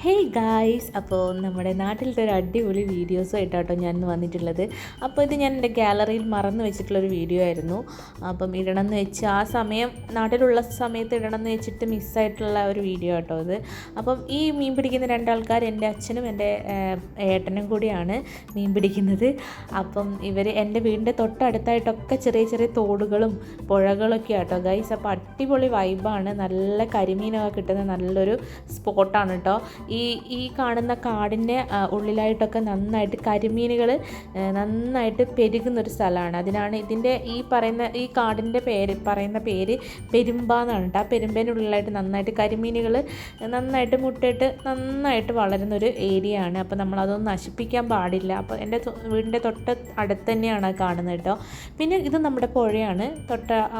Hey guys, അപ്പോൾ നമ്മുടെ നാട്ടിലത്തെ ഒരു അടിപൊളി വീഡിയോസുമായിട്ടാട്ടോ ഞാൻ വന്നിട്ടുള്ളത്. അപ്പോൾ ഇത് ഞാൻ എൻ്റെ ഗാലറിയിൽ മറന്നു വെച്ചിട്ടുള്ളൊരു വീഡിയോ ആയിരുന്നു. അപ്പം ഇടണമെന്ന് വെച്ച് ആ സമയം നാട്ടിലുള്ള സമയത്ത് ഇടണമെന്ന് വെച്ചിട്ട് മിസ്സായിട്ടുള്ള ഒരു വീഡിയോ ആട്ടോ ഇത്. അപ്പം ഈ മീൻ പിടിക്കുന്ന രണ്ടാൾക്കാർ എൻ്റെ അച്ഛനും എൻ്റെ ഏട്ടനും കൂടിയാണ് മീൻ പിടിക്കുന്നത്. അപ്പം ഇവർ എൻ്റെ വീടിൻ്റെ തൊട്ടടുത്തായിട്ടൊക്കെ ചെറിയ ചെറിയ തോടുകളും പുഴകളൊക്കെ ആട്ടോ ഗൈസ്. അപ്പോൾ അടിപൊളി വൈബാണ്, നല്ല കരിമീനൊക്കെ കിട്ടുന്ന നല്ലൊരു സ്പോട്ടാണ് കേട്ടോ. ഈ കാണുന്ന കാടിൻ്റെ ഉള്ളിലായിട്ടൊക്കെ നന്നായിട്ട് കരിമീനുകൾ നന്നായിട്ട് പെരുകുന്നൊരു സ്ഥലമാണ്. അതിനാണ് ഈ കാടിൻ്റെ പറയുന്ന പേര് പെരുമ്പ എന്നാണ് കേട്ടോ. ആ പെരുമ്പേനുള്ളിലായിട്ട് നന്നായിട്ട് കരിമീനുകൾ നന്നായിട്ട് മുട്ടയിട്ട് നന്നായിട്ട് വളരുന്നൊരു ഏരിയ ആണ്. അപ്പോൾ നമ്മളതൊന്നും നശിപ്പിക്കാൻ പാടില്ല. അപ്പോൾ എൻ്റെ വീടിൻ്റെ അടുത്ത് തന്നെയാണ് കാണുന്നത് കേട്ടോ. പിന്നെ ഇത് നമ്മുടെ പുഴയാണ്,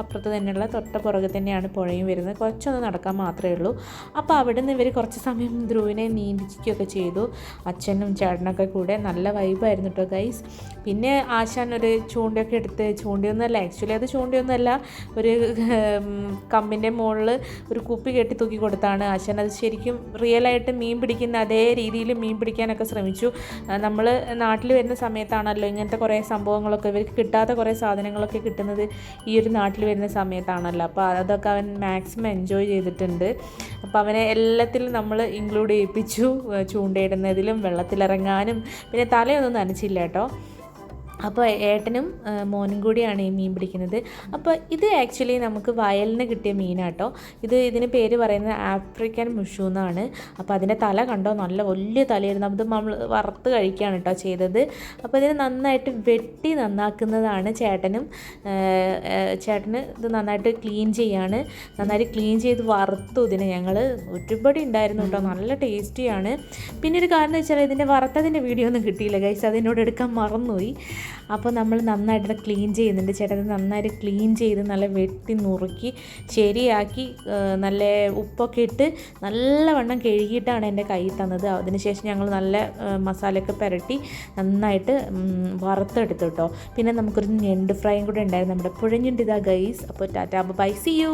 അപ്പുറത്ത് തന്നെയുള്ള പുറകെ തന്നെയാണ് പുഴയും വരുന്നത്. കുറച്ചൊന്ന് നടക്കാൻ മാത്രമേ ഉള്ളൂ. അപ്പോൾ അവിടെ നിന്ന് ഇവർ കുറച്ച് സമയം ധ്രുവിനെ നീന്തിക്കുകയൊക്കെ ചെയ്തു, അച്ഛനും ചേട്ടനൊക്കെ കൂടെ. നല്ല വൈബായിരുന്നു കേട്ടോ ഗൈസ്. പിന്നെ ആശാൻ ഒരു ചൂണ്ടയൊക്കെ എടുത്ത്, ചൂണ്ടയൊന്നുമല്ല ആക്ച്വലി, അത് ചൂണ്ടയൊന്നുമല്ല, ഒരു കമ്പിൻ്റെ മുകളിൽ ഒരു കുപ്പി കെട്ടി തൂക്കി കൊടുത്താണ് ആശാൻ. അത് ശരിക്കും റിയലായിട്ട് മീൻ പിടിക്കുന്ന അതേ രീതിയിൽ മീൻ പിടിക്കാനൊക്കെ ശ്രമിച്ചു. നമ്മൾ നാട്ടിൽ വരുന്ന സമയത്താണല്ലോ ഇങ്ങനത്തെ കുറേ സംഭവങ്ങളൊക്കെ, ഇവർക്ക് കിട്ടാത്ത കുറേ സാധനങ്ങളൊക്കെ കിട്ടുന്നത് ഈ ഒരു നാട്ടിൽ വരുന്ന സമയത്താണല്ലോ. അപ്പോൾ അതൊക്കെ അവൻ മാക്സിമം എൻജോയ് ചെയ്തിട്ടുണ്ട്. അപ്പോൾ അവനെ എല്ലാത്തിലും നമ്മൾ ഇൻക്ലൂഡ് ചെയ്യിപ്പിച്ചു, ചൂണ്ടയിടുന്നതിലും വെള്ളത്തിലിറങ്ങാനും. പിന്നെ തലയൊന്നും നനച്ചില്ല കേട്ടോ. അപ്പോൾ ഏട്ടനും മോനും കൂടിയാണ് ഈ മീൻ പിടിക്കുന്നത്. അപ്പോൾ ഇത് ആക്ച്വലി നമുക്ക് വയലിന് കിട്ടിയ മീനാട്ടോ. ഇതിന് പേര് പറയുന്നത് ആഫ്രിക്കൻ മുഷു എന്നാണ്. അപ്പോൾ അതിൻ്റെ തല കണ്ടോ, നല്ല വലിയ തലയായിരുന്നു. അത് നമ്മൾ വറുത്ത് കഴിക്കുകയാണ് കേട്ടോ ചെയ്തത്. അപ്പോൾ ഇതിന് നന്നായിട്ട് വെട്ടി നന്നാക്കുന്നതാണ് ചേട്ടന് ഇത് നന്നായിട്ട് ക്ലീൻ ചെയ്യാണ്. നന്നായിട്ട് ക്ലീൻ ചെയ്ത് വറുത്തു ഇതിന് ഞങ്ങൾ. ഒരുപാട് ഉണ്ടായിരുന്നു കേട്ടോ, നല്ല ടേസ്റ്റിയാണ്. പിന്നെ ഒരു കാരണം വെച്ചാൽ ഇതിൻ്റെ വറുത്തതിൻ്റെ വീഡിയോ ഒന്നും കിട്ടിയില്ല ഗൈസ്, അതിനോട് എടുക്കാൻ മറന്നുപോയി. അപ്പോൾ നമ്മൾ നന്നായിട്ട് ക്ലീൻ ചെയ്യുന്നുണ്ട്. ചേട്ടൻ നന്നായിട്ട് ക്ലീൻ ചെയ്ത് നല്ല വെട്ടി നുറുക്കി ശരിയാക്കി നല്ല ഉപ്പൊക്കെ ഇട്ട് നല്ലവണ്ണം കഴുകിയിട്ടാണ് എൻ്റെ കയ്യിൽ തന്നത്. അതിനുശേഷം ഞങ്ങൾ നല്ല മസാലയൊക്കെ പുരട്ടി നന്നായിട്ട് വറുത്തെടുത്തു കേട്ടോ. പിന്നെ നമുക്കൊരു ഞണ്ട് ഫ്രൈയും കൂടെ ഉണ്ടായിരുന്നു, നമ്മുടെ പുഴഞ്ഞുണ്ട് ഇതാ ഗൈസ്. അപ്പോൾ ടാറ്റാ ബൈ, സീ യു.